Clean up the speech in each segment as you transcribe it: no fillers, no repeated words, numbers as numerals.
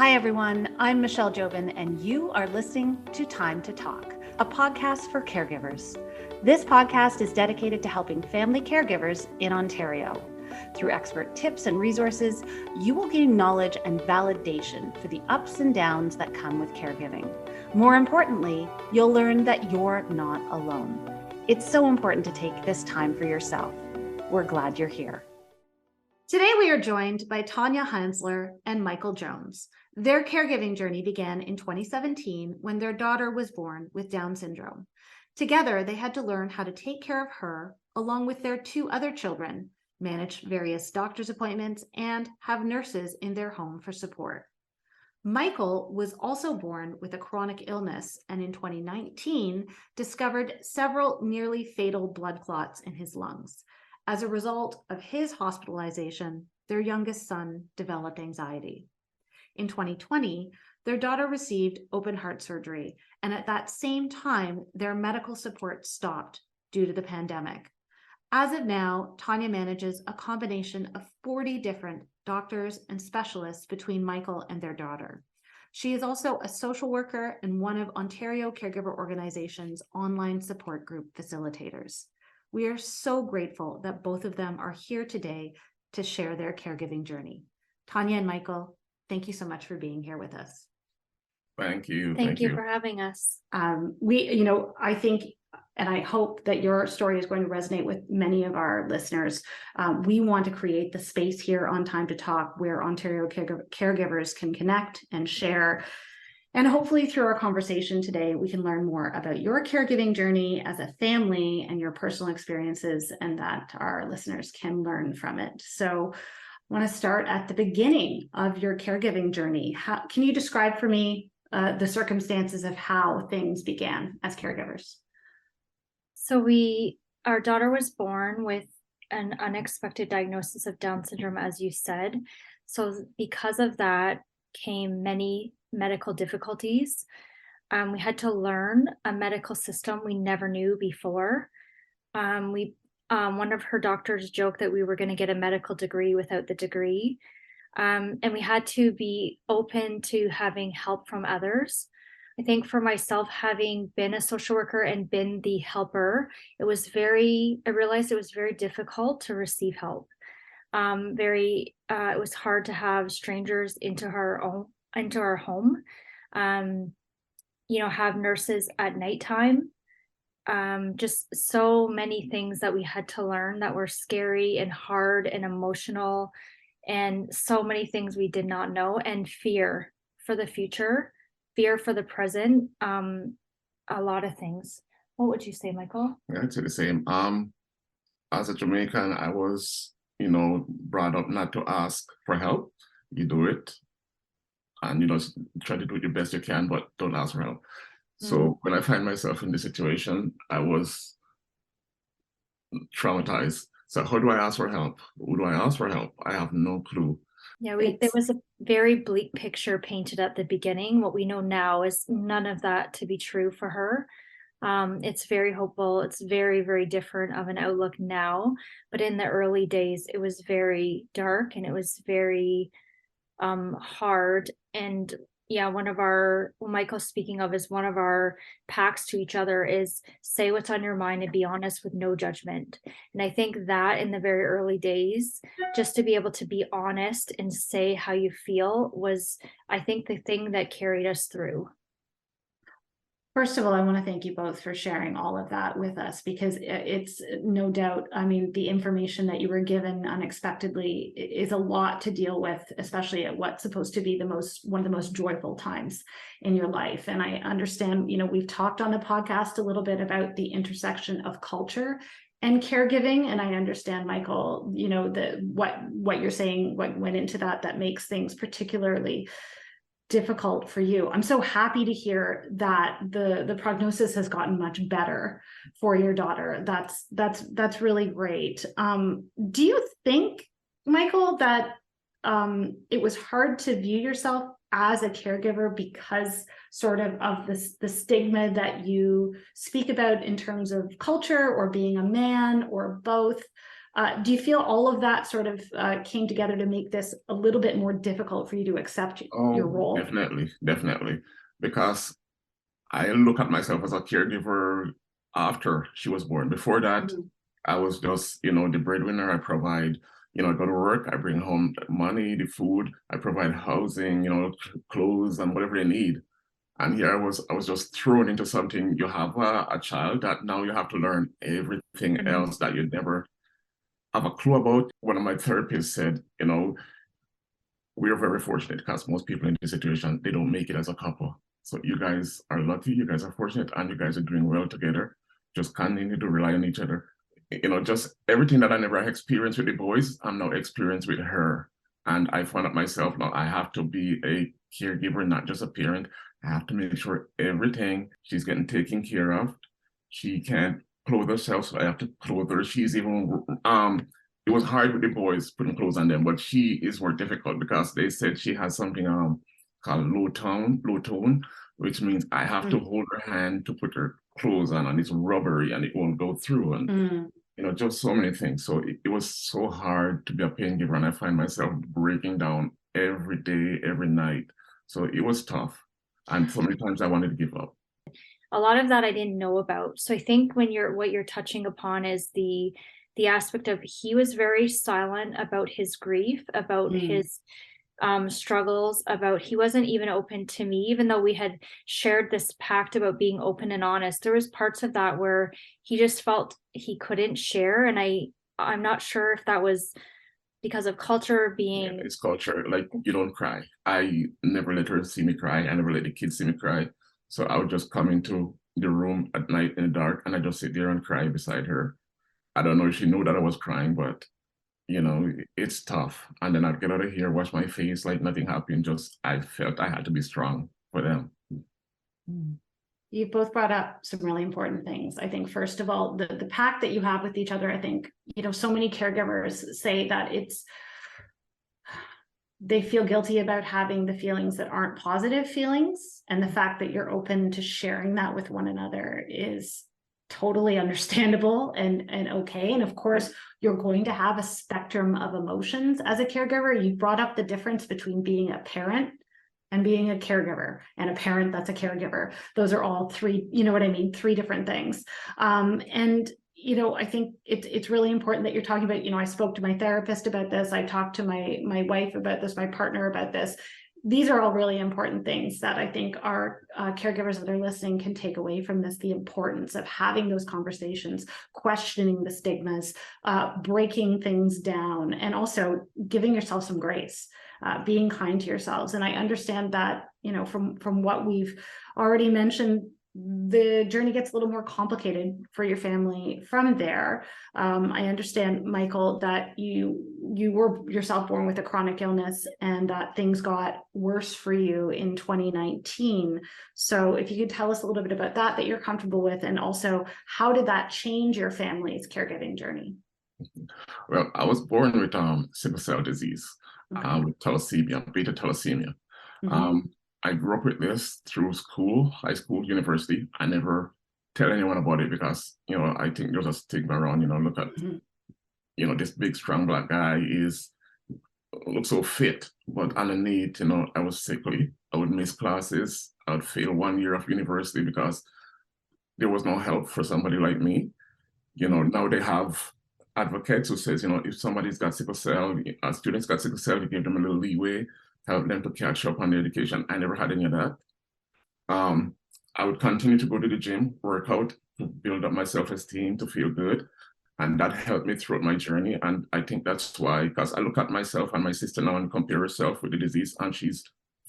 Hi, everyone. I'm Michelle Jobin, and you are listening to Time to Talk, a podcast for caregivers. This podcast is dedicated to helping family caregivers in Ontario. Through expert tips and resources, you will gain knowledge and validation for the ups and downs that come with caregiving. More importantly, you'll learn that you're not alone. It's so important to take this time for yourself. We're glad you're here. Today, we are joined by Tanya Hansler and Michael Jones. Their caregiving journey began in 2017 when their daughter was born with Down syndrome. Together, they had to learn how to take care of her along with their two other children, manage various doctor's appointments, and have nurses in their home for support. Michael was also born with a chronic illness and in 2019 discovered several nearly fatal blood clots in his lungs. As a result of his hospitalization, their youngest son developed anxiety. In 2020, their daughter received open heart surgery, and at that same time, their medical support stopped due to the pandemic. As of now, Tanya manages a combination of 40 different doctors and specialists between Michael and their daughter. She is also a social worker and one of Ontario Caregiver Organization's online support group facilitators. We are so grateful that both of them are here today to share their caregiving journey. Tanya and Michael, thank you so much for being here with us. Thank you. Thank you for having us. I think, and I hope that your story is going to resonate with many of our listeners. We want to create the space here on Time to Talk where Ontario caregivers can connect and share. And hopefully through our conversation today, we can learn more about your caregiving journey as a family and your personal experiences, and that our listeners can learn from it. So I want to start at the beginning of your caregiving journey. Can you describe for me the circumstances of how things began as caregivers? So our daughter was born with an unexpected diagnosis of Down syndrome, as you said. So because of that came many medical difficulties. We had to learn a medical system we never knew before. One of her doctors joked that we were going to get a medical degree without the degree. And we had to be open to having help from others. I think for myself, having been a social worker and been the helper, I realized it was very difficult to receive help. It was hard to have strangers into our home, have nurses at nighttime, just so many things that we had to learn that were scary and hard and emotional, and so many things we did not know, and fear for the future, fear for the present, a lot of things. What would you say, Michael? Yeah, I'd say the same. As a Jamaican, I was, brought up not to ask for help. You do it. And, try to do your best you can, but don't ask for help. Mm-hmm. So when I find myself in this situation, I was traumatized. So how do I ask for help? Who do I ask for help? I have no clue. Yeah, there was a very bleak picture painted at the beginning. What we know now is none of that to be true for her. It's very hopeful. It's very, very different of an outlook now. But in the early days, it was very dark and it was very hard. And yeah, what Michael's speaking of is one of our pacts to each other is say what's on your mind and be honest with no judgment. And I think that in the very early days, just to be able to be honest and say how you feel was, I think, the thing that carried us through. First of all, I want to thank you both for sharing all of that with us, because it's no doubt, the information that you were given unexpectedly is a lot to deal with, especially at what's supposed to be one of the most joyful times in your life. And I understand, we've talked on the podcast a little bit about the intersection of culture and caregiving. And I understand, Michael, what you're saying, what went into that makes things particularly difficult for you. I'm so happy to hear that the prognosis has gotten much better for your daughter. That's really great. Do you think, Michael, that it was hard to view yourself as a caregiver because sort of the stigma that you speak about in terms of culture or being a man or both? Do you feel all of that sort of came together to make this a little bit more difficult for you to accept your role? Definitely. Because I look at myself as a caregiver after she was born. Before that, I was just, the breadwinner. I provide, I go to work, I bring home the money, the food, I provide housing, clothes and whatever they need. And here I was just thrown into something. You have a child that now you have to learn everything else that you never have a clue about. One of my therapists said, we are very fortunate because most people in this situation, they don't make it as a couple. So you guys are lucky, you guys are fortunate, and you guys are doing well together. Just continue to rely on each other. Just everything that I never experienced with the boys, I'm now experienced with her. And I found out myself now I have to be a caregiver, not just a parent. I have to make sure everything she's getting taken care of. She can't clothe herself, so I have to clothe her. She's even it was hard with the boys putting clothes on them, but she is more difficult because they said she has something called low tone, which means I have to hold her hand to put her clothes on, and it's rubbery and it won't go through, and just so many things. So it was so hard to be a pain giver, and I find myself breaking down every day, every night. So it was tough, and so many times I wanted to give up. A lot of that I didn't know about. So I think what you're touching upon is the aspect of he was very silent about his grief, about his struggles, about he wasn't even open to me, even though we had shared this pact about being open and honest. There was parts of that where he just felt he couldn't share, and I'm not sure if that was because of culture being. Yeah, it's culture. Like, you don't cry. I never let her see me cry. I never let the kids see me cry. So I would just come into the room at night in the dark and I just sit there and cry beside her. I don't know if she knew that I was crying, but it's tough. And then I'd get out of here, wash my face like nothing happened. Just, I felt I had to be strong for them. You both brought up some really important things. I think, first of all, the pact that you have with each other, I think, so many caregivers say that they feel guilty about having the feelings that aren't positive feelings. And the fact that you're open to sharing that with one another is totally understandable and okay. And of course, you're going to have a spectrum of emotions as a caregiver. You brought up the difference between being a parent and being a caregiver, and a parent that's a caregiver. Those are all three, three different things. I think it's really important that you're talking about, I spoke to my therapist about this. I talked to my wife about this, my partner about this. These are all really important things that I think our caregivers that are listening can take away from this, the importance of having those conversations, questioning the stigmas, breaking things down, and also giving yourself some grace, being kind to yourselves. And I understand that, from what we've already mentioned, the journey gets a little more complicated for your family from there. I understand, Michael, that you were yourself born with a chronic illness and that things got worse for you in 2019. So if you could tell us a little bit about that you're comfortable with, and also how did that change your family's caregiving journey? Well, I was born with sickle cell disease, with thalassemia, beta thalassemia. I grew up with this through school, high school, university. I never tell anyone about it because, I think there's a stigma around, look at, this big, strong Black guy looks so fit, but underneath, I was sickly. I would miss classes. I would fail 1 year of university because there was no help for somebody like me. Now they have advocates who says, if somebody's got sickle cell, a student's got sickle cell, you give them a little leeway, help them to catch up on their education. I never had any of that. I would continue to go to the gym, work out, to build up my self-esteem, to feel good. And that helped me throughout my journey. And I think that's why, because I look at myself and my sister now and compare herself with the disease, and she's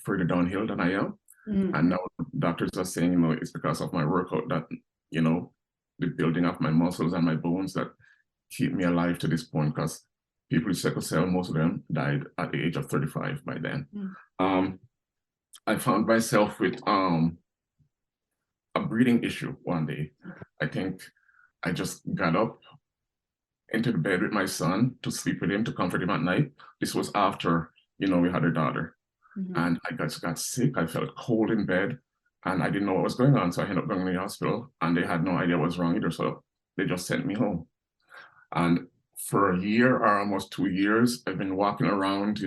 further downhill than I am. And now doctors are saying, it's because of my workout that, the building of my muscles and my bones that keep me alive to this point, because people with sickle cell, most of them died at the age of 35 by then. I found myself with a breathing issue one day. I think I just got up into the bed with my son to sleep with him, to comfort him at night. This was after, we had a daughter. And I just got sick. I felt cold in bed and I didn't know what was going on. So I ended up going to the hospital and they had no idea what was wrong either. So they just sent me home. And for a year or almost 2 years, I've been walking around,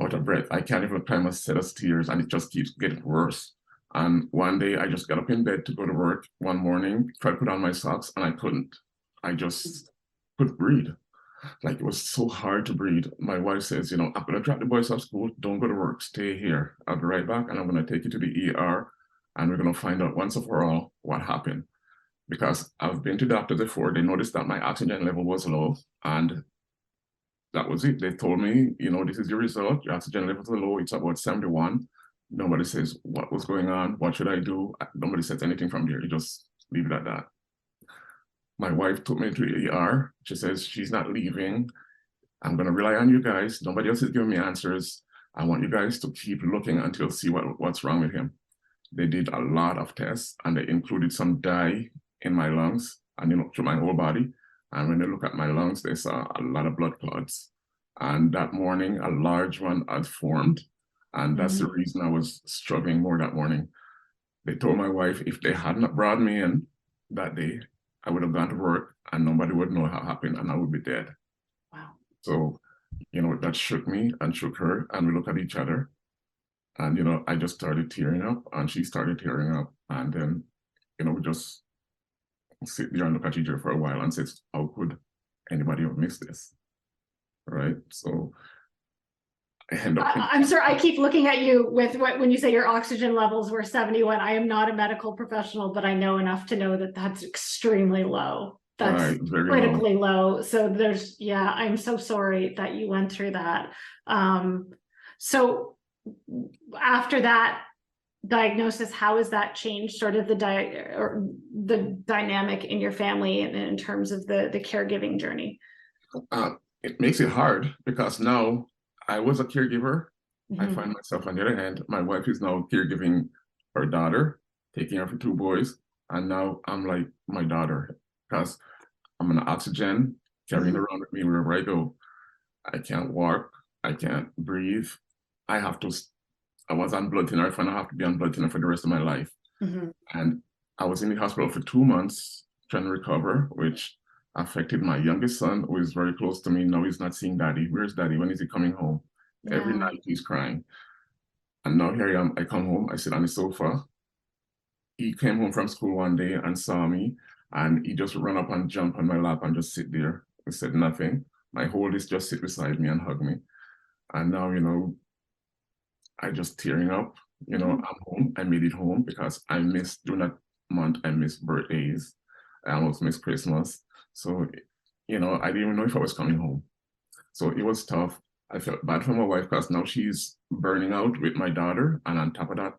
out of breath. I can't even climb a set of stairs, and it just keeps getting worse. And one day I just got up in bed to go to work one morning, tried to put on my socks, and I couldn't. I just couldn't breathe. Like, it was so hard to breathe. My wife says, I'm going to drop the boys off school. Don't go to work. Stay here. I'll be right back, and I'm going to take you to the ER, and we're going to find out once and for all what happened. Because I've been to doctors before. They noticed that my oxygen level was low, and that was it. They told me, this is your result. Your oxygen levels are low. It's about 71. Nobody says what was going on. What should I do? Nobody says anything from there. You just leave it at that. My wife took me to the ER. She says she's not leaving. I'm going to rely on you guys. Nobody else is giving me answers. I want you guys to keep looking until see what's wrong with him. They did a lot of tests, and they included some dye in my lungs and through my whole body. And when they look at my lungs, they saw a lot of blood clots. And that morning, a large one had formed. And that's the reason I was struggling more that morning. They told my wife if they hadn't brought me in that day, I would have gone to work and nobody would know how it happened and I would be dead. Wow. So, that shook me and shook her, and we looked at each other. And, I just started tearing up and she started tearing up. And then, we just sit there and look at each other for a while and says, how could anybody have missed this? Right? So I end up. I'm sorry, I keep looking at you with when you say your oxygen levels were 71. I am not a medical professional, but I know enough to know that that's extremely low. That's right, very critically low. So I'm so sorry that you went through that. So after that diagnosis, how has that changed sort of the dynamic in your family and in terms of the caregiving journey? It makes it hard because now I was a caregiver. I find myself on the other hand, my wife is now caregiving her daughter, taking care of her 2 boys. And now I'm like my daughter because I'm on oxygen, carrying around with me wherever I go. I can't walk. I can't breathe. I was on blood thinner and I have to be on blood thinner for the rest of my life. And I was in the hospital for 2 months trying to recover, which affected my youngest son, who is very close to me. Now he's not seeing daddy. Where's daddy? When is he coming home? Yeah. Every night he's crying. And now here I am. I come home. I sit on the sofa. He came home from school one day and saw me, and he just ran up and jumped on my lap and just sit there. He said nothing. My oldest just sit beside me and hug me. And now, I just tearing up. I'm home. I made it home because during that month, I missed birthdays. I almost missed Christmas. So, I didn't even know if I was coming home. So it was tough. I felt bad for my wife because now she's burning out with my daughter. And on top of that,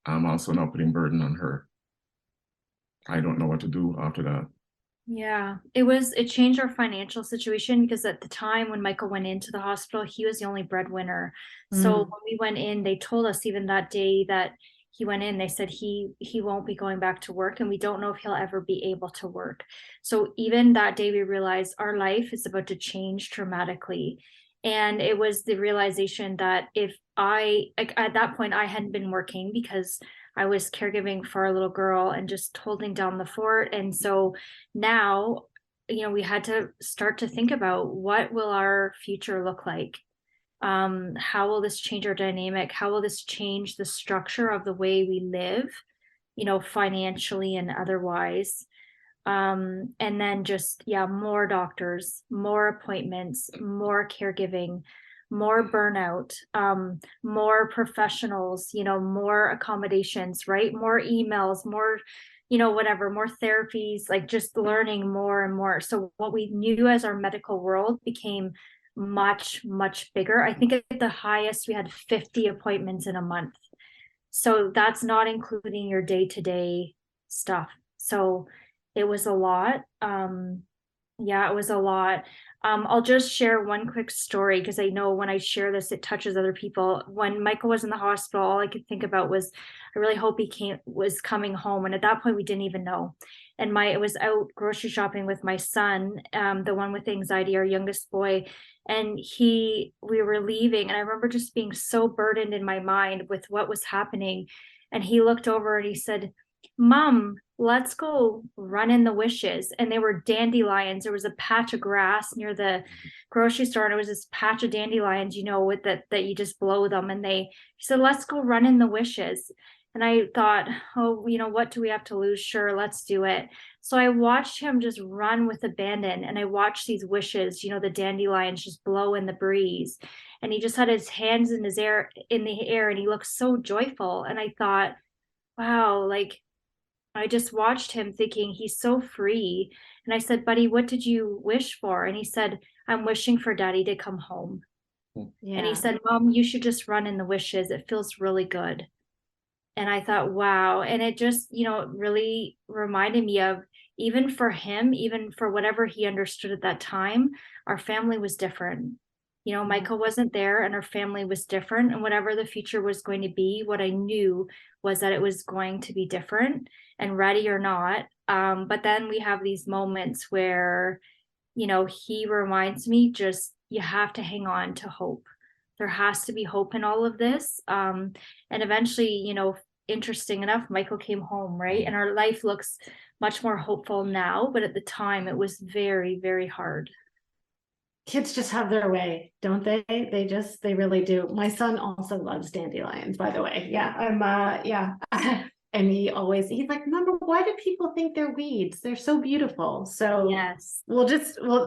I'm also now putting burden on her. I don't know what to do after that. Yeah, it changed our financial situation because at the time when Michael went into the hospital, he was the only breadwinner. So when we went in, they told us even that day that he went in, they said he won't be going back to work and we don't know if he'll ever be able to work. So even that day we realized our life is about to change dramatically. And it was the realization that at that point I hadn't been working because I was caregiving for a little girl and just holding down the fort. And so now, we had to start to think about what will our future look like? How will this change our dynamic? How will this change the structure of the way we live, financially and otherwise? And then just, more doctors, more appointments, more caregiving, more burnout, more professionals, more accommodations, right? More emails, more, whatever, more therapies, like just learning more and more. So what we knew as our medical world became much, much bigger. I think at the highest we had 50 appointments in a month. So that's not including your day-to-day stuff. So it was a lot. It was a lot. I'll just share one quick story because I know when I share this, it touches other people. When Michael was in the hospital, all I could think about was, I really hope he was coming home. And at that point, we didn't even know. And it was out grocery shopping with my son, the one with anxiety, our youngest boy. And we were leaving. And I remember just being so burdened in my mind with what was happening. And he looked over and he said, "Mom, let's go run in the wishes. And they were dandelions. There was a patch of grass near the grocery store, and it was this patch of dandelions, with that you just blow them. And he said, let's go run in the wishes. And I thought, oh, what do we have to lose? Sure, let's do it. So I watched him just run with abandon, and I watched these wishes, the dandelions just blow in the breeze. And he just had his hands in the air, and he looked so joyful. And I thought, wow, like, I just watched him thinking he's so free. And I said, buddy, what did you wish for? And he said, I'm wishing for daddy to come home. Yeah. And he said, Mom, you should just run in the wishes. It feels really good. And I thought, wow. And it just, really reminded me of, even for him, even for whatever he understood at that time, our family was different. Michael wasn't there, and our family was different. And whatever the future was going to be, what I knew was that it was going to be different, and ready or not. But then we have these moments where, he reminds me, just, you have to hang on to hope. There has to be hope in all of this. And eventually, interesting enough, Michael came home, right? And our life looks much more hopeful now, but at the time it was very, very hard. Kids just have their way, don't they? They really do. My son also loves dandelions, by the way. Yeah, yeah. And he's like, Mama, why do people think they're weeds? They're so beautiful. So yes. Well,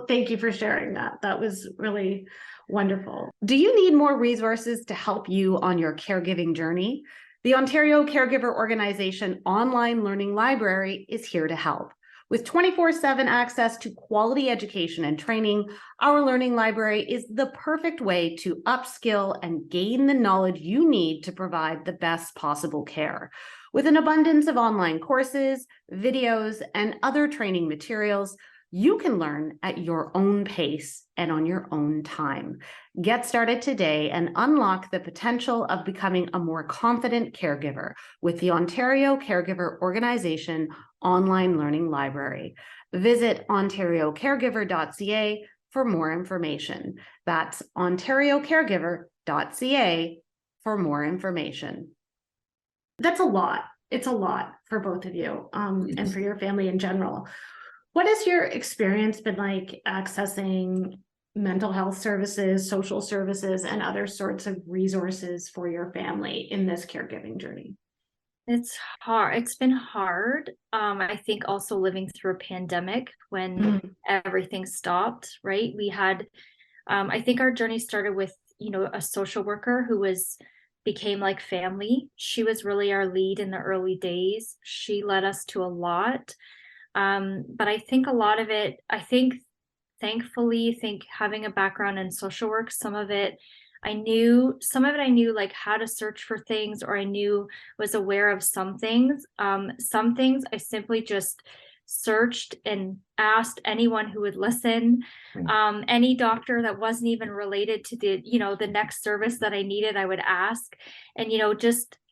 thank you for sharing that. That was really wonderful. Do you need more resources to help you on your caregiving journey? The Ontario Caregiver Organization online learning library is here to help. With 24/7 access to quality education and training, our learning library is the perfect way to upskill and gain the knowledge you need to provide the best possible care. With an abundance of online courses, videos, and other training materials, you can learn at your own pace and on your own time. Get started today and unlock the potential of becoming a more confident caregiver with the Ontario Caregiver Organization online learning library. Visit ontariocaregiver.ca for more information. That's ontariocaregiver.ca for more information. That's a lot. It's a lot for both of you, and for your family in general. What has your experience been like accessing mental health services, social services, and other sorts of resources for your family in this caregiving journey? It's hard. It's been hard. I think also living through a pandemic when everything stopped, right? We had, I think our journey started with, a social worker who became like family. She was really our lead in the early days. She led us to a lot. But I think a lot of it, thankfully, having a background in social work, some of it I knew like how to search for things, or was aware of some things. Some things I simply just searched and asked anyone who would listen. Any doctor that wasn't even related to the next service that I needed, I would ask. And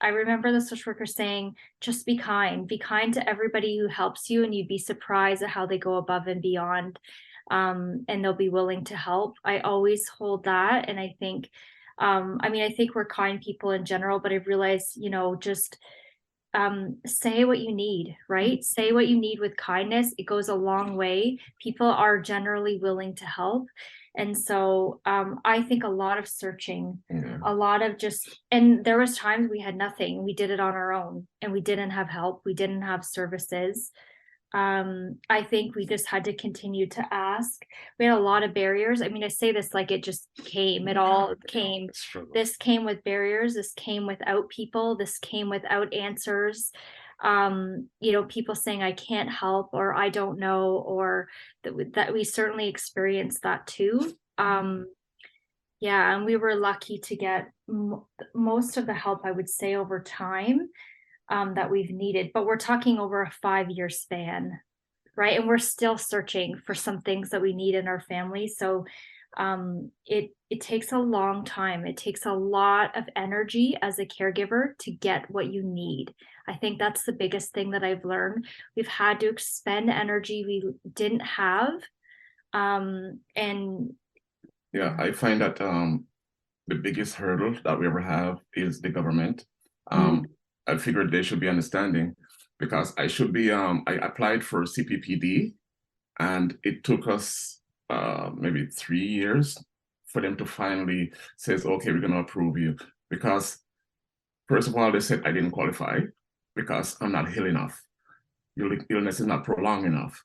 I remember the social worker saying, just be kind to everybody who helps you, and you'd be surprised at how they go above and beyond. And they'll be willing to help. I always hold that. And I think, I think we're kind people in general, but I've realized, just say what you need, right? Say what you need with kindness. It goes a long way. People are generally willing to help. And so I think a lot of searching, a lot of and there was times we had nothing. We did it on our own, and we didn't have help. We didn't have services. I think we just had to continue to ask. We had a lot of barriers. I say this like it just came, it all came. This came with barriers. This came without people. This came without answers. People saying I can't help, or I don't know, or that we certainly experienced that too. Yeah, and we were lucky to get most of the help, I would say, over time. That we've needed, but we're talking over a 5-year span, right? And we're still searching for some things that we need in our family. So it takes a long time. It takes a lot of energy as a caregiver to get what you need. I think that's the biggest thing that I've learned. We've had to expend energy we didn't have. And yeah, I find that the biggest hurdle that we ever have is the government. I figured they should be understanding. because I should be, I applied for CPPD, and it took us maybe 3 years for them to finally says, okay, we're going to approve you. Because first of all, they said I didn't qualify because I'm not ill enough. Your illness is not prolonged enough.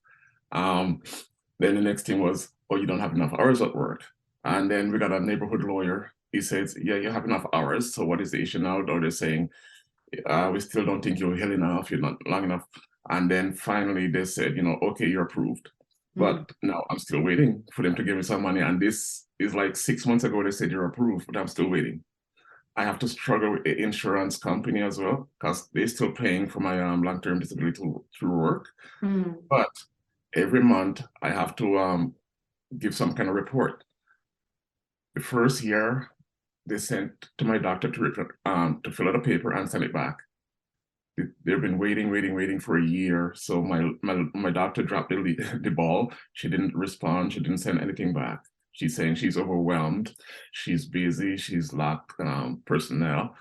Then the next thing was, oh, you don't have enough hours at work. And then we got a neighborhood lawyer. He says, yeah, you have enough hours. So what is the issue now? Or they're saying, we still don't think you're ill enough, you're not long enough. And then finally they said, okay, you're approved. But now I'm still waiting for them to give me some money. And this is like 6 months ago, they said you're approved, but I'm still waiting. I have to struggle with the insurance company as well, because they're still paying for my long-term disability through work. But every month I have to give some kind of report. The first year, they sent to my doctor to fill out a paper and send it back. They've been waiting for a year. So my doctor dropped the ball. She didn't respond. She didn't send anything back. She's saying she's overwhelmed. She's busy. She's lacked personnel.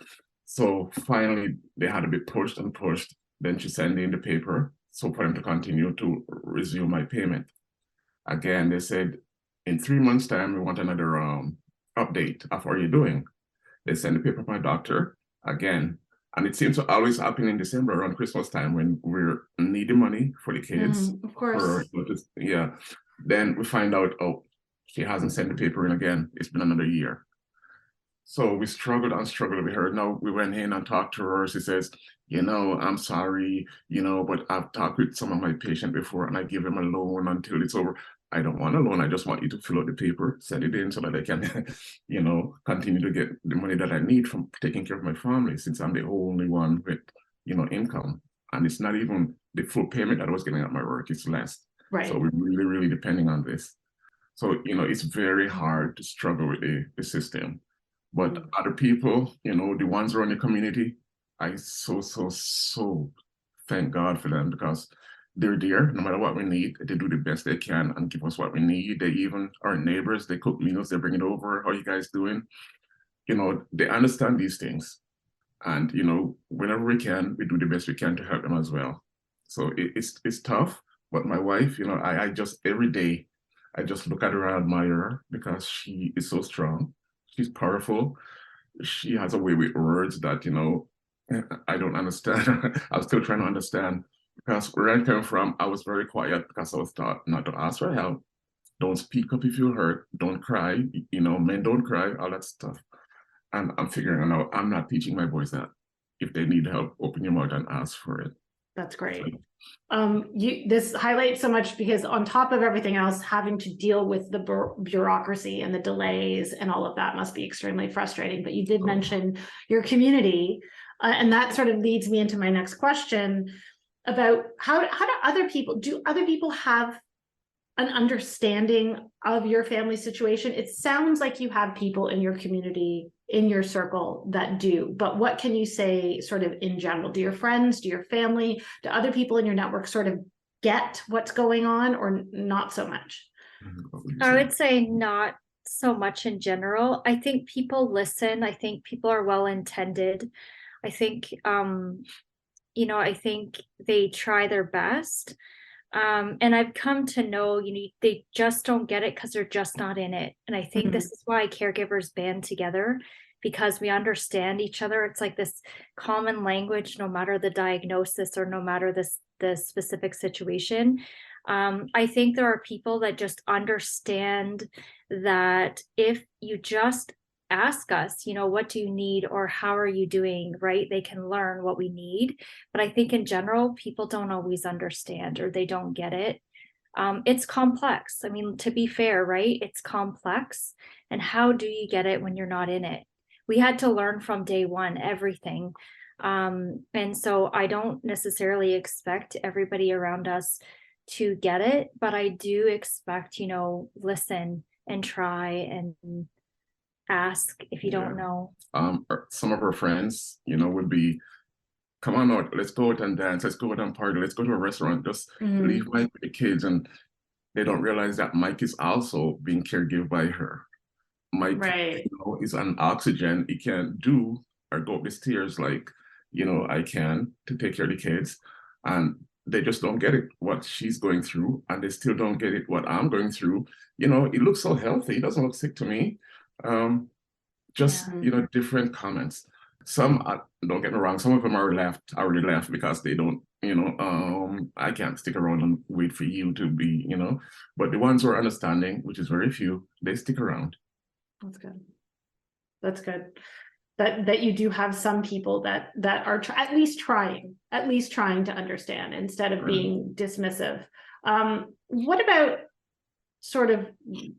So finally, they had to be pushed and pushed. Then she sent in the paper. So for them to continue to resume my payment. Again, they said, in 3 months' time, we want another update of how you're doing. They send the paper to my doctor again. And it seems to always happen in December around Christmas time when we're needing money for the kids. Of course. Yeah. Then we find out, oh, she hasn't sent the paper in again. It's been another year. So we struggled and struggled with her. Now we went in and talked to her. She says, I'm sorry, but I've talked with some of my patients before and I give them a loan until it's over. I don't want a loan. I just want you to fill out the paper, send it in so that I can, continue to get the money that I need from taking care of my family, since I'm the only one with, income. And it's not even the full payment that I was getting at my work. It's less. Right. So we're really, really depending on this. So, it's very hard to struggle with the system. But other people, the ones around the community, I so thank God for them, because they're there no matter what we need. They do the best they can and give us what we need. They even, our neighbors, they cook meals, they bring it over. How you guys doing? They understand these things. And, whenever we can, we do the best we can to help them as well. So it's tough. But my wife, I just, every day, I just look at her and admire her, because she is so strong. She's powerful. She has a way with words that, I don't understand. I'm still trying to understand, because where I came from, I was very quiet because I was taught not to ask for help. Don't speak up if you're hurt. Don't cry. Men don't cry, all that stuff. And I'm figuring out, I'm not teaching my boys that. If they need help, open your mouth and ask for it. That's great. This highlights so much, because on top of everything else, having to deal with the bureaucracy and the delays and all of that must be extremely frustrating. But you did mention your community, and that sort of leads me into my next question about how do other people have an understanding of your family situation? It sounds like you have people in your community, in your circle, that do, but what can you say sort of in general? Do your friends, do your family, do other people in your network sort of get what's going on, or not so much? I would say not so much in general. I think people listen. I think people are well-intended. I think, I think they try their best. And I've come to know, they just don't get it because they're just not in it. And I think this is why caregivers band together, because we understand each other. It's like this common language, no matter the diagnosis or no matter the specific situation. I think there are people that just understand that if you just ask us, what do you need, or how are you doing, right? They can learn what we need. But I think in general, people don't always understand, or they don't get it. It's complex. I mean, to be fair, right? It's complex. And how do you get it when you're not in it? We had to learn from day one, everything. And so I don't necessarily expect everybody around us to get it, but I do expect, listen and try and ask if you don't know. Some of our friends, would be, come on out, let's go out and dance, let's go out and party, let's go to a restaurant, just leave Mike with the kids. And they don't realize that Mike is also being caregived by her. Mike, right, is on oxygen. He can't do or go up the stairs like, I can, to take care of the kids. and they just don't get it, what she's going through, and they still don't get it, what I'm going through. You know, it looks so healthy. It doesn't look sick to me. Just, Yeah. you know, different comments. Some, don't get me wrong, some of them are already left because they don't, you know, I can't stick around and wait for you to be, you know, but the ones who are understanding, which is very few, they stick around. That's good. That's good. That you do have some people that are at least trying to understand instead of being dismissive. What about sort of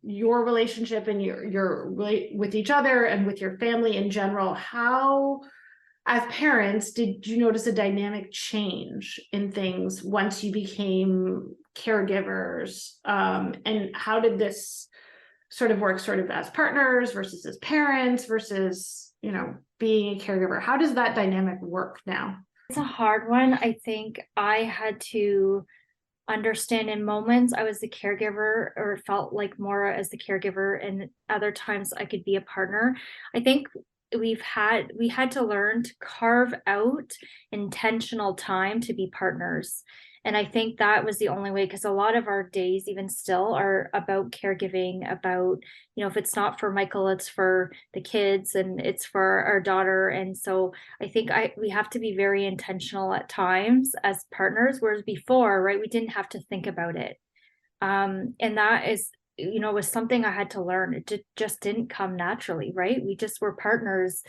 your relationship and your with each other and with your family in general? How, as parents, did you notice a dynamic change in things once you became caregivers? And how did this sort of work sort of as partners versus as parents versus, you know, being a caregiver? How does that dynamic work now? It's a hard one. I think I had to understand in moments I was the caregiver or felt like more as the caregiver, and other times I could be a partner. I think we had to learn to carve out intentional time to be partners. And I think that was the only way, because a lot of our days even still are about caregiving, about, you know, if it's not for Michael, it's for the kids and it's for our daughter. And so I think we have to be very intentional at times as partners, whereas before, right, we didn't have to think about it. And that is, you know, was something I had to learn. It just didn't come naturally, right? We just were partners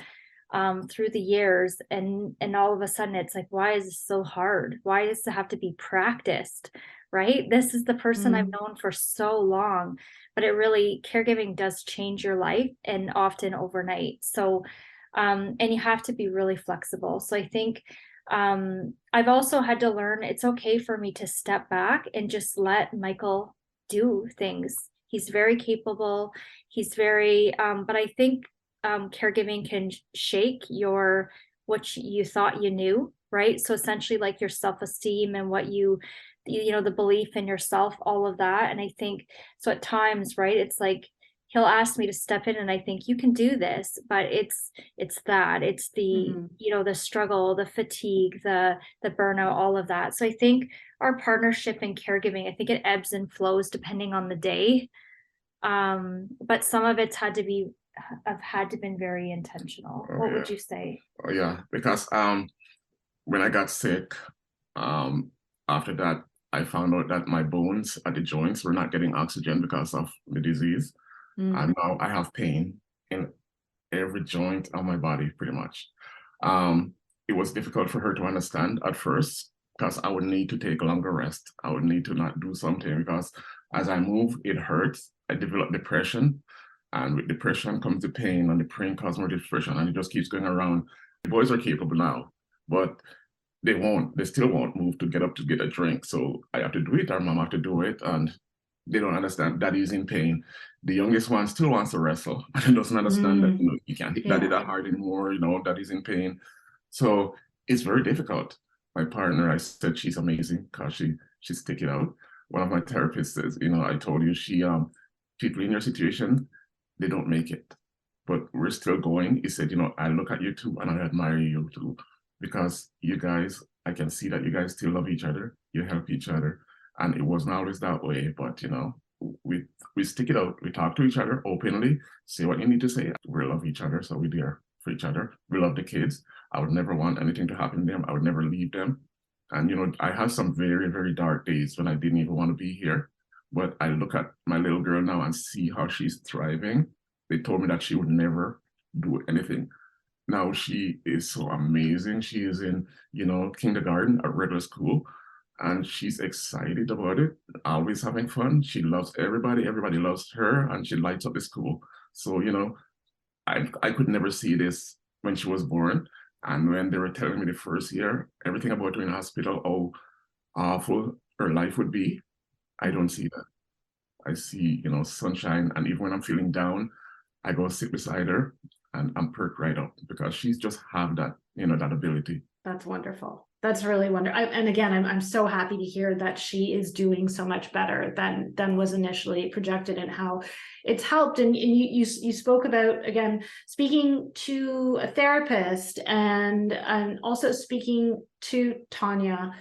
through the years, and all of a sudden it's like, why is this so hard? Why does it have to be practiced, right? This is the person I've known for so long. But it really, caregiving does change your life, and often overnight. So and you have to be really flexible. So I think I've also had to learn it's okay for me to step back and just let Michael do things. He's very capable. He's very but I think caregiving can shake what you thought you knew, right? So essentially, like, your self-esteem and what you know, the belief in yourself, all of that. And I think so at times, right, it's like he'll ask me to step in and I think you can do this, but it's the you know, the struggle, the fatigue, the burnout, all of that. So I think our partnership in caregiving, I think it ebbs and flows depending on the day. But some of it's had to been very intentional. What would you say? Oh yeah, because when I got sick, after that I found out that my bones at the joints were not getting oxygen because of the disease. And now I have pain in every joint of my body, pretty much. It was difficult for her to understand at first because I would need to take longer rest. I would need to not do something because as I move, it hurts. I develop depression, and with depression comes the pain, and the pain causes more depression, and it just keeps going around. The boys are capable now, but they still won't move to get up to get a drink. So I have to do it, our mom have to do it, and they don't understand daddy's in pain. The youngest one still wants to wrestle, but he doesn't understand that, you know, you can't hit daddy that hard anymore, you know, daddy's in pain. So it's very difficult. My partner, I said she's amazing because she stick it out. One of my therapists says, you know, I told you people in your situation, they don't make it, but we're still going. He said, you know, I look at you too and I admire you too, because you guys, I can see that you guys still love each other, you help each other. And it wasn't always that way, but you know, we stick it out. We talk to each other openly, say what you need to say. We love each other, so we're there for each other. We love the kids. I would never want anything to happen to them. I would never leave them. And you know, I have some very, very dark days when I didn't even want to be here. But I look at my little girl now and see how she's thriving. They told me that she would never do anything. Now she is so amazing. She is in, you know, kindergarten at regular school, and she's excited about it, always having fun. She loves everybody. Everybody loves her, and she lights up the school. So, you know, I could never see this when she was born. And when they were telling me the first year, everything about her in the hospital, how awful her life would be, I don't see that. I see, you know, sunshine. And even when I'm feeling down, I go sit beside her and I'm perked right up because she's just have that, you know, that ability. That's wonderful. That's really wonderful. And again, I'm so happy to hear that she is doing so much better than was initially projected, and how it's helped. And you spoke about, again, speaking to a therapist and also speaking to Tanya.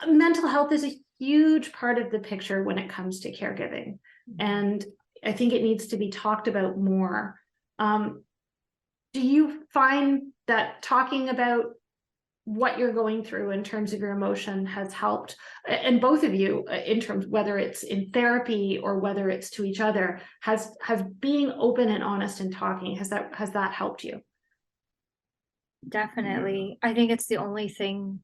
mental health is a huge part of the picture when it comes to caregiving. And I think it needs to be talked about more. Do you find that talking about what you're going through in terms of your emotion has helped, and both of you, in terms whether it's in therapy or whether it's to each other, has being open and honest and talking, has that helped you? Definitely. I think it's the only thing,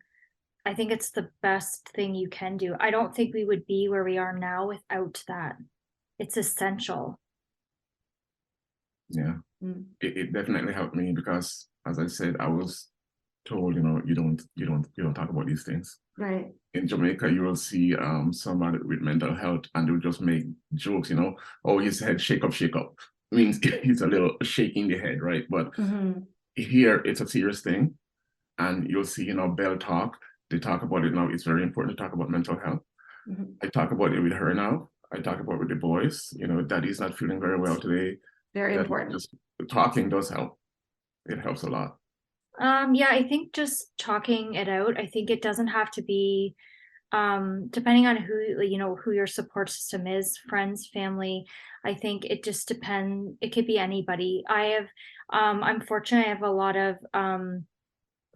I think it's the best thing you can do. I don't think we would be where we are now without that. It's essential. Yeah, it definitely helped me because, as I said, I was told, you don't talk about these things. Right. In Jamaica, you will see somebody with mental health, and they'll just make jokes. Oh, his head shake up. Means he's a little shaking the head, right? But here, it's a serious thing, and you'll see, Bell talk. They talk about it now. It's very important to talk about mental health. I talk about it with her now. I talk about it with the boys. Daddy's not feeling very well today. Very important. Just talking does help. It helps a lot. Yeah, I think just talking it out. I think it doesn't have to be, depending on who your support system is, friends, family. I think it just depends. It could be anybody. I'm fortunate. I have a lot of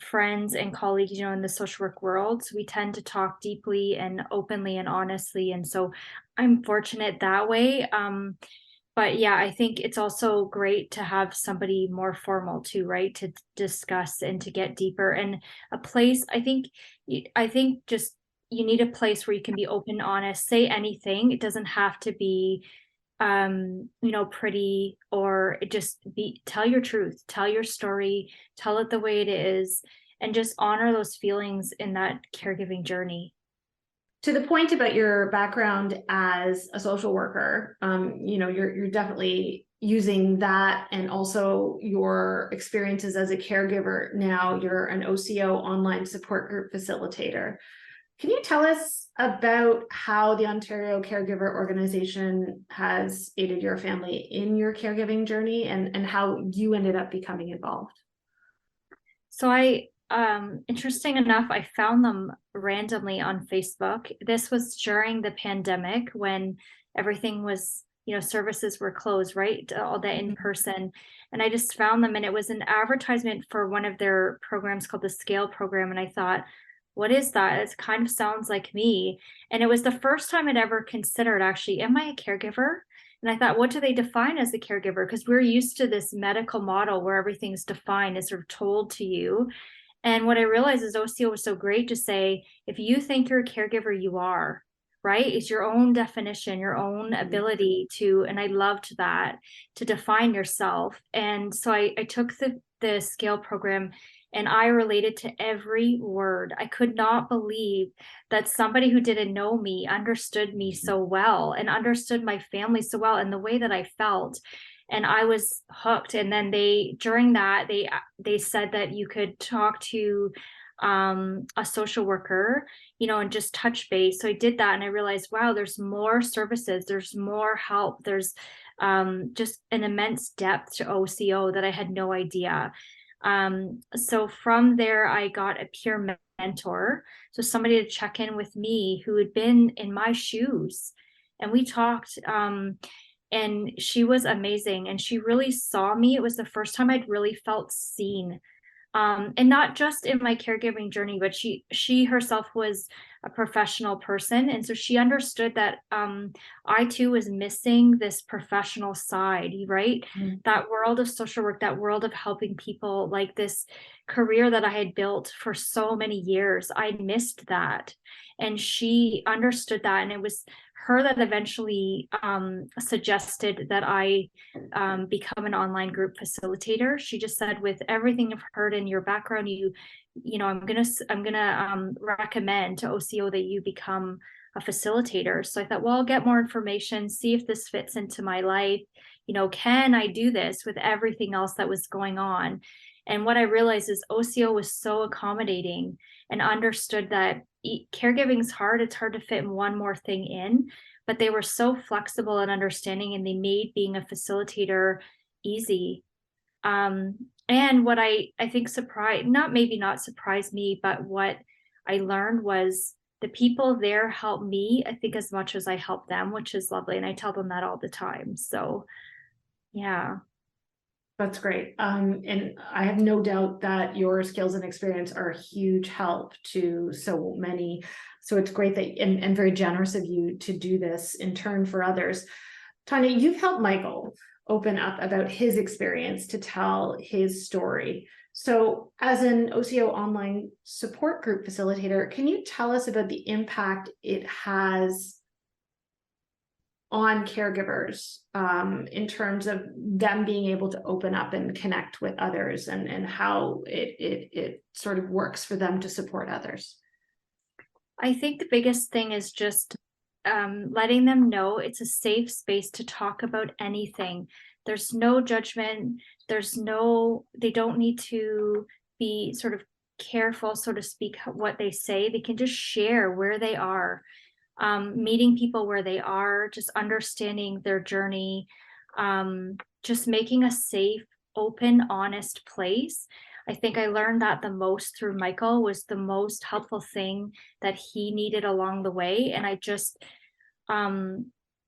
friends and colleagues, in the social work world. So we tend to talk deeply and openly and honestly, and so I'm fortunate that way. But yeah, I think it's also great to have somebody more formal too, right? To discuss and to get deeper, and a place. I think just you need a place where you can be open, honest, say anything. It doesn't have to be pretty, or tell your truth, tell your story, tell it the way it is, and just honor those feelings in that caregiving journey. To the point about your background as a social worker, you're definitely using that, and also your experiences as a caregiver. Now you're an OCO, online support group facilitator. Can you tell us about how the Ontario Caregiver Organization has aided your family in your caregiving journey, and how you ended up becoming involved? So interesting enough, I found them randomly on Facebook. This was during the pandemic when everything was, services were closed, right? All that in person. And I just found them, and it was an advertisement for one of their programs called the Scale program. And I thought, what is that? It kind of sounds like me. And it was the first time I'd ever considered, actually, am I a caregiver? And I thought, what do they define as a caregiver? Because we're used to this medical model where everything's defined, is sort of told to you. And what I realized is OCO was so great to say, if you think you're a caregiver, you are, right? It's your own definition, your own ability to, and I loved that, to define yourself. And so I took the Scale program, and I related to every word. I could not believe that somebody who didn't know me understood me so well, and understood my family so well, and the way that I felt. And I was hooked. And then during that, they said that you could talk to a social worker, and just touch base. So I did that, and I realized, wow, there's more services, there's more help, there's just an immense depth to OCO that I had no idea. So from there, I got a peer mentor, so somebody to check in with me who had been in my shoes, and we talked. And she was amazing, and she really saw me. It was the first time I'd really felt seen. And not just in my caregiving journey, but she herself was a professional person. And so she understood that I too was missing this professional side, right? That world of social work, that world of helping people, like this career that I had built for so many years. I missed that. And she understood that. And it was her that eventually suggested that I become an online group facilitator. She just said, with everything I've heard in your background, I'm gonna recommend to OCO that you become a facilitator. So I thought, well, I'll get more information, see if this fits into my life. Can I do this with everything else that was going on? And what I realized is OCO was so accommodating and understood that caregiving is hard. It's hard to fit one more thing in, but they were so flexible and understanding, and they made being a facilitator easy. And what I think not surprised me, but what I learned was the people there help me, I think, as much as I help them, which is lovely. And I tell them that all the time. So yeah. That's great. And I have no doubt that your skills and experience are a huge help to so many. So it's great that, and very generous of you to do this in turn for others. Tanya, you've helped Michael open up about his experience to tell his story. So as an OCO online support group facilitator, can you tell us about the impact it has on caregivers in terms of them being able to open up and connect with others, and how it sort of works for them to support others? I think the biggest thing is just letting them know it's a safe space to talk about anything. There's no judgment. They don't need to be sort of careful, so to speak, what they say. They can just share where they are. Meeting people where they are, just understanding their journey, just making a safe, open, honest place. I think I learned that the most through Michael, was the most helpful thing that he needed along the way. And I just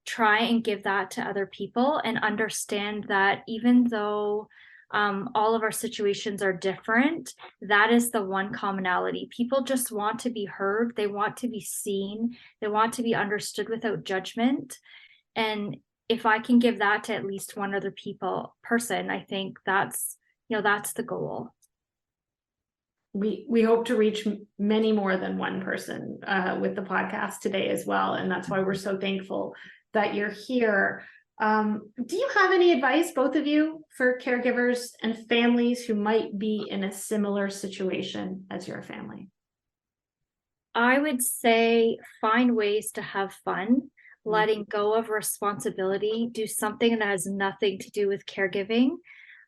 try and give that to other people, and understand that even though all of our situations are different, that is the one commonality. People just want to be heard. They want to be seen. They want to be understood without judgment. And if I can give that to at least one other person, I think that's the goal. We hope to reach many more than one person with the podcast today as well. And that's why we're so thankful that you're here. Do you have any advice, both of you, for caregivers and families who might be in a similar situation as your family? I would say find ways to have fun, letting go of responsibility, do something that has nothing to do with caregiving.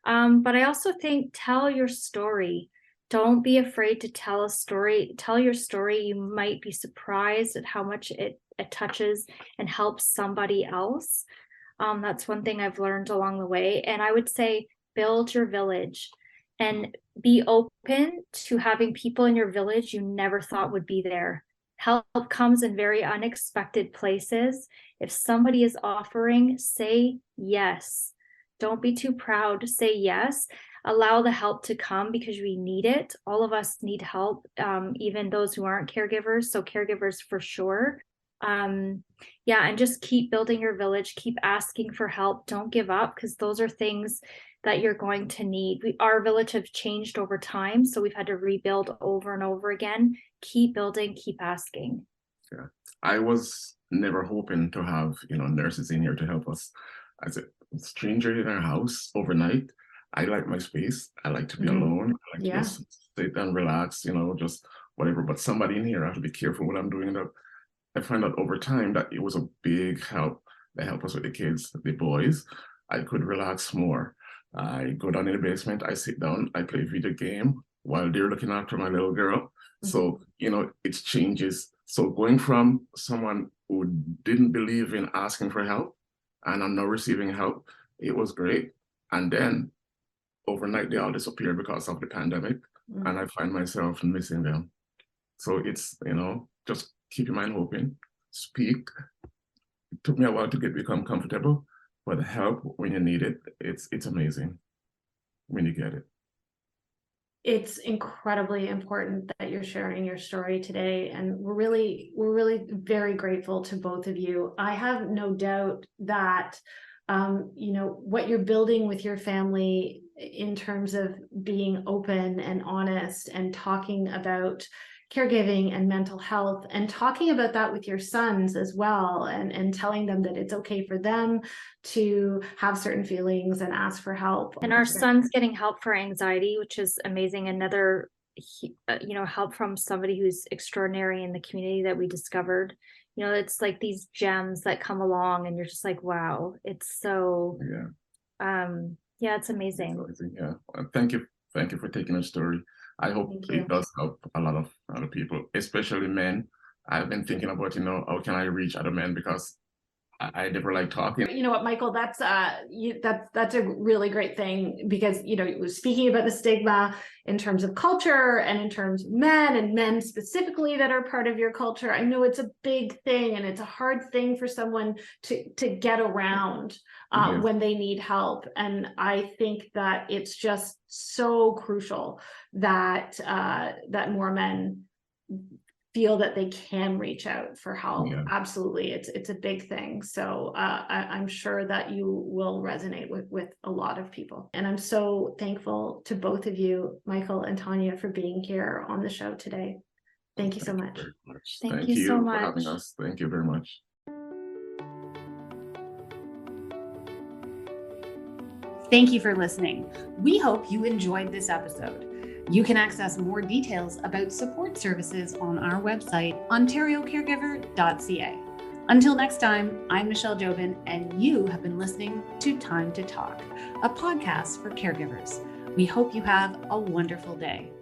But I also think tell your story. Don't be afraid to tell a story. Tell your story. You might be surprised at how much it touches and helps somebody else. That's one thing I've learned along the way. And I would say build your village and be open to having people in your village you never thought would be there. Help comes in very unexpected places. If somebody is offering, say yes. Don't be too proud to say yes. Allow the help to come, because we need it. All of us need help, even those who aren't caregivers. So caregivers for sure. And just keep building your village, keep asking for help. Don't give up, because those are things that you're going to need. Our village have changed over time, so we've had to rebuild over and over again. Keep building, keep asking. Yeah, I was never hoping to have nurses in here to help us. As a stranger in our house overnight, I like my space. I like to be alone. I like to just sit and relax, just whatever. But somebody in here, I have to be careful what I'm doing. I find out over time that it was a big help. They help us with the kids, the boys. I could relax more. I go down in the basement, I sit down, I play video game while they're looking after my little girl. So, it changes. So going from someone who didn't believe in asking for help, and I'm now receiving help, it was great. And then overnight, they all disappeared because of the pandemic. And I find myself missing them. So it's, just keep your mind open, speak. It took me a while to become comfortable, but help when you need it, it's amazing when you get it. It's incredibly important that you're sharing your story today, and we're really very grateful to both of you. I have no doubt that what you're building with your family in terms of being open and honest and talking about caregiving and mental health, and talking about that with your sons as well, and telling them that it's okay for them to have certain feelings and ask for help. And our son's getting help for anxiety, which is amazing. Another help from somebody who's extraordinary in the community that we discovered. It's like these gems that come along and you're just like, wow, it's so it's amazing. Yeah, thank you for taking the story. I hope it does help a lot of other people, especially men. I've been thinking about, how can I reach other men, because I never like talking. You know what, Michael, that's a really great thing, because, speaking about the stigma in terms of culture and in terms of men, and men specifically that are part of your culture, I know it's a big thing, and it's a hard thing for someone to get around Yes. when they need help. And I think that it's just so crucial that that more men feel that they can reach out for help. Yeah. Absolutely. It's a big thing. So I'm sure that you will resonate with a lot of people. And I'm so thankful to both of you, Michael and Tanya, for being here on the show today. Thank you so much. Very much. Thank you so for much. having us. Thank you very much. Thank you for listening. We hope you enjoyed this episode. You can access more details about support services on our website, ontariocaregiver.ca. Until next time, I'm Michelle Jobin, and you have been listening to Time to Talk, a podcast for caregivers. We hope you have a wonderful day.